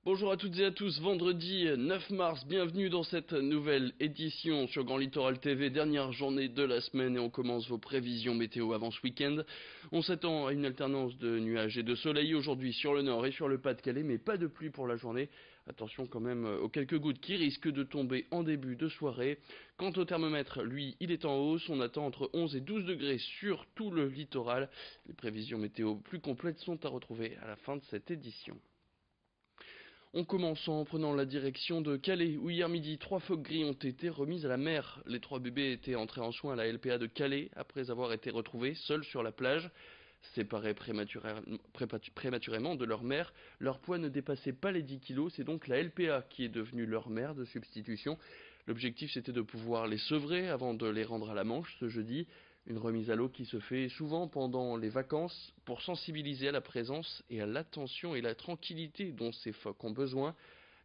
Bonjour à toutes et à tous, vendredi 9 mars, bienvenue dans cette nouvelle édition sur Grand Littoral TV, dernière journée de la semaine et on commence vos prévisions météo avant ce week-end. On s'attend à une alternance de nuages et de soleil aujourd'hui sur le nord et sur le Pas-de-Calais, mais pas de pluie pour la journée. Attention quand même aux quelques gouttes qui risquent de tomber en début de soirée. Quant au thermomètre, lui, il est en hausse, on attend entre 11 et 12 degrés sur tout le littoral. Les prévisions météo plus complètes sont à retrouver à la fin de cette édition. On commence en prenant la direction de Calais, où hier midi, 3 phoques gris ont été remises à la mer. Les 3 bébés étaient entrés en soins à la LPA de Calais après avoir été retrouvés seuls sur la plage. Séparés prématurément de leur mère, leur poids ne dépassait pas les 10 kilos, c'est donc la LPA qui est devenue leur mère de substitution. L'objectif c'était de pouvoir les sevrer avant de les rendre à la Manche ce jeudi. Une remise à l'eau qui se fait souvent pendant les vacances pour sensibiliser à la présence et à l'attention et la tranquillité dont ces phoques ont besoin.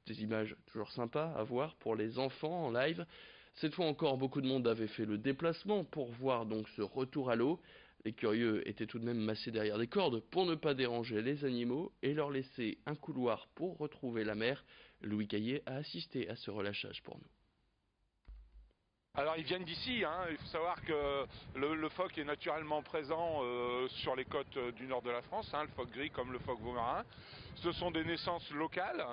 Des images toujours sympas à voir pour les enfants en live. Cette fois encore, beaucoup de monde avait fait le déplacement pour voir donc ce retour à l'eau. Les curieux étaient tout de même massés derrière des cordes pour ne pas déranger les animaux et leur laisser un couloir pour retrouver la mer. Louis Caillé a assisté à ce relâchage pour nous. Alors ils viennent d'ici, hein. Il faut savoir que le phoque est naturellement présent sur les côtes du nord de la France, hein, le phoque gris comme le phoque veau-marin. Ce sont des naissances locales.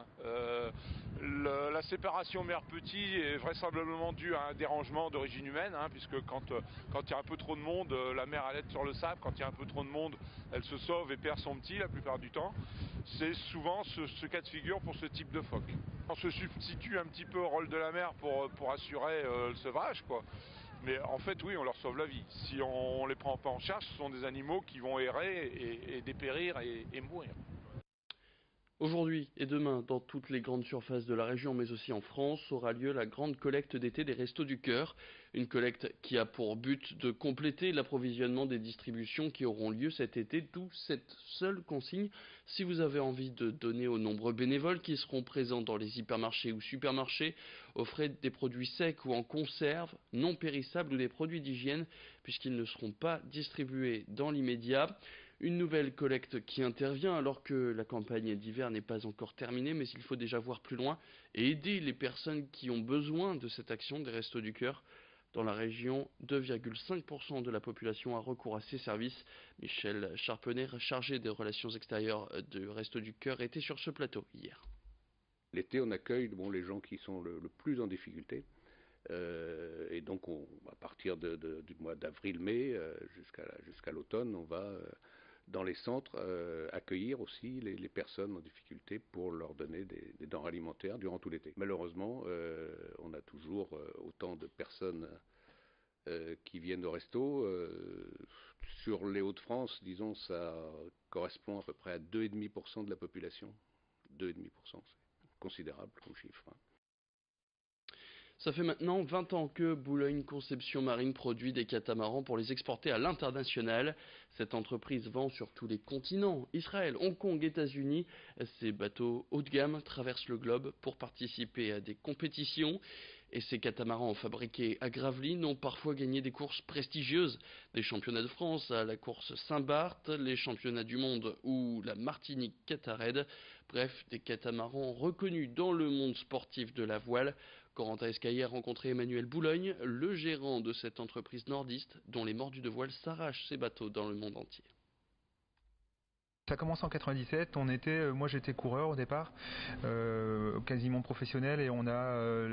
La séparation mère-petit est vraisemblablement due à un dérangement d'origine humaine, hein, puisque quand il y a un peu trop de monde, la mère allait sur le sable, quand il y a un peu trop de monde, elle se sauve et perd son petit la plupart du temps. C'est souvent ce cas de figure pour ce type de phoque. On se substitue un petit peu au rôle de la mère pour assurer le sevrage, quoi. Mais en fait, oui, on leur sauve la vie. Si on les prend pas en charge, ce sont des animaux qui vont errer et dépérir et mourir. Aujourd'hui et demain, dans toutes les grandes surfaces de la région, mais aussi en France, aura lieu la grande collecte d'été des Restos du Cœur. Une collecte qui a pour but de compléter l'approvisionnement des distributions qui auront lieu cet été, d'où cette seule consigne. Si vous avez envie de donner aux nombreux bénévoles qui seront présents dans les hypermarchés ou supermarchés, offrez des produits secs ou en conserve, non périssables ou des produits d'hygiène, puisqu'ils ne seront pas distribués dans l'immédiat. Une nouvelle collecte qui intervient alors que la campagne d'hiver n'est pas encore terminée, mais il faut déjà voir plus loin et aider les personnes qui ont besoin de cette action des Restos du Cœur. Dans la région, 2,5% de la population a recours à ces services. Michel Charpenay, chargé des relations extérieures du Restos du Cœur, était sur ce plateau hier. L'été, on accueille les gens qui sont le plus en difficulté. Et donc, à partir du mois d'avril-mai jusqu'à l'automne, on va dans les centres accueillir aussi les personnes en difficulté pour leur donner des denrées alimentaires durant tout l'été. Malheureusement, on a toujours autant de personnes qui viennent au resto. Sur les Hauts-de-France, disons, ça correspond à peu près à 2,5% de la population. 2,5%, c'est considérable comme chiffre, hein. Ça fait maintenant 20 ans que Boulogne Conception Marine produit des catamarans pour les exporter à l'international. Cette entreprise vend sur tous les continents, Israël, Hong Kong, États-Unis. Ces bateaux haut de gamme traversent le globe pour participer à des compétitions. Et ces catamarans fabriqués à Gravelines ont parfois gagné des courses prestigieuses, des championnats de France à la course Saint-Barth, les championnats du monde ou la Martinique Catared. Bref, des catamarans reconnus dans le monde sportif de la voile. Corentin Escaillé a rencontré Emmanuel Boulogne, le gérant de cette entreprise nordiste dont les mordus de voile s'arrachent ses bateaux dans le monde entier. Ça commence en 97, moi j'étais coureur au départ, quasiment professionnel, et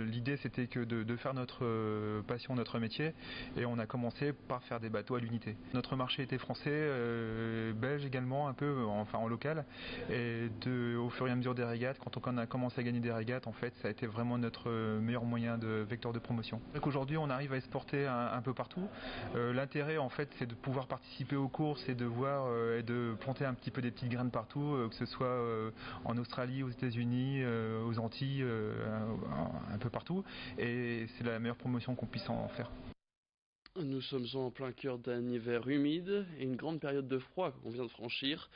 l'idée c'était que de faire notre passion, notre métier, et on a commencé par faire des bateaux à l'unité. Notre marché était français, belge également un peu, enfin en local, et au fur et à mesure des régates, quand on a commencé à gagner des régates, en fait ça a été vraiment notre meilleur moyen de vecteur de promotion. Donc aujourd'hui on arrive à exporter un peu partout. L'intérêt en fait c'est de pouvoir participer aux courses et de voir et de planter un petit peu des petites graines partout, que ce soit en Australie, aux États-Unis, aux Antilles, un peu partout. Et c'est la meilleure promotion qu'on puisse en faire. Nous sommes en plein cœur d'un hiver humide et une grande période de froid qu'on vient de franchir.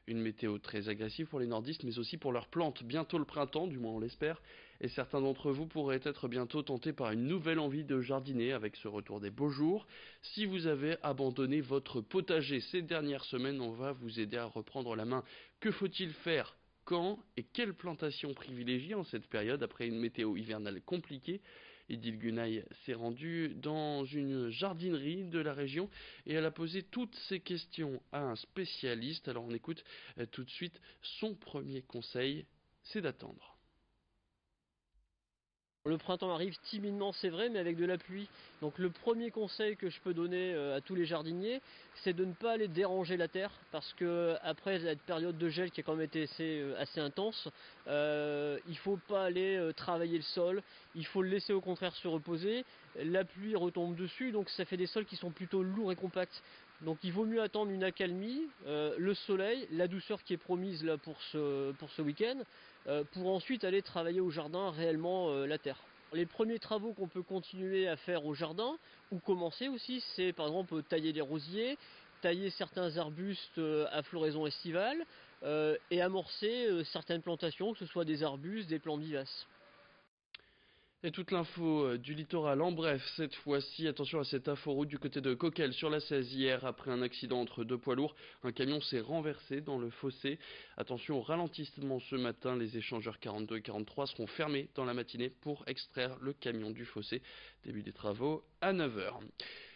Une météo très agressive pour les nordistes, mais aussi pour leurs plantes. Bientôt le printemps, du moins on l'espère, et certains d'entre vous pourraient être bientôt tentés par une nouvelle envie de jardiner avec ce retour des beaux jours. Si vous avez abandonné votre potager ces dernières semaines, on va vous aider à reprendre la main. Que faut-il faire quand et quelle plantation privilégier en cette période après une météo hivernale compliquée. Edith Gunaï s'est rendue dans une jardinerie de la région et elle a posé toutes ces questions à un spécialiste. Alors on écoute tout de suite son premier conseil, c'est d'attendre. Le printemps arrive timidement, c'est vrai, mais avec de la pluie. Donc le premier conseil que je peux donner à tous les jardiniers, c'est de ne pas aller déranger la terre, parce que après cette période de gel qui a quand même été assez intense, il ne faut pas aller travailler le sol, il faut le laisser au contraire se reposer. La pluie retombe dessus, donc ça fait des sols qui sont plutôt lourds et compacts. Donc il vaut mieux attendre une accalmie, le soleil, la douceur qui est promise là pour ce week-end, pour ensuite aller travailler au jardin réellement la terre. Les premiers travaux qu'on peut continuer à faire au jardin, ou commencer aussi, c'est par exemple tailler les rosiers, tailler certains arbustes à floraison estivale, et amorcer certaines plantations, que ce soit des arbustes, des plantes vivaces. Et toute l'info du littoral en bref, cette fois-ci, attention à cette inforoute du côté de Coquelles sur la 16 hier, après un accident entre deux poids lourds, un camion s'est renversé dans le fossé. Attention au ralentissement ce matin, les échangeurs 42 et 43 seront fermés dans la matinée pour extraire le camion du fossé. Début des travaux à 9h.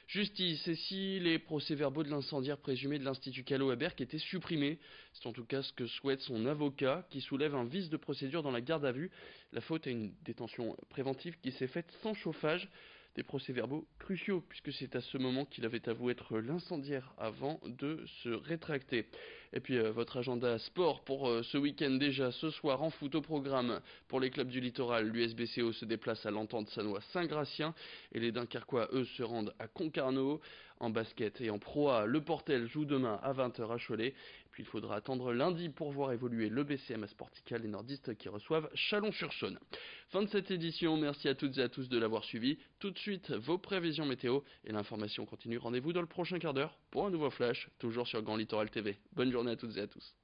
Justice, et si les procès-verbaux de l'incendiaire présumé de l'Institut Callot à Berck étaient supprimés? C'est en tout cas ce que souhaite son avocat, qui soulève un vice de procédure dans la garde à vue. La faute à une détention préventive qui s'est faite sans chauffage. Des procès-verbaux cruciaux, puisque c'est à ce moment qu'il avait avoué être l'incendiaire avant de se rétracter. Et puis votre agenda sport pour ce week-end déjà, ce soir en foot au programme pour les clubs du littoral. L'USBCO se déplace à l'Entente Sanois Saint-Gratien et les Dunkerquois, eux, se rendent à Concarneau. En basket et en Pro A, le Portel joue demain à 20h à Cholet. Et puis il faudra attendre lundi pour voir évoluer le BCM à Sportica, les nordistes qui reçoivent Chalon-sur-Saône. Fin de cette édition, merci à toutes et à tous de l'avoir suivi. Tout de suite, vos prévisions météo et l'information continue. Rendez-vous dans le prochain quart d'heure pour un nouveau flash, toujours sur Grand Littoral TV. Bonne journée à toutes et à tous.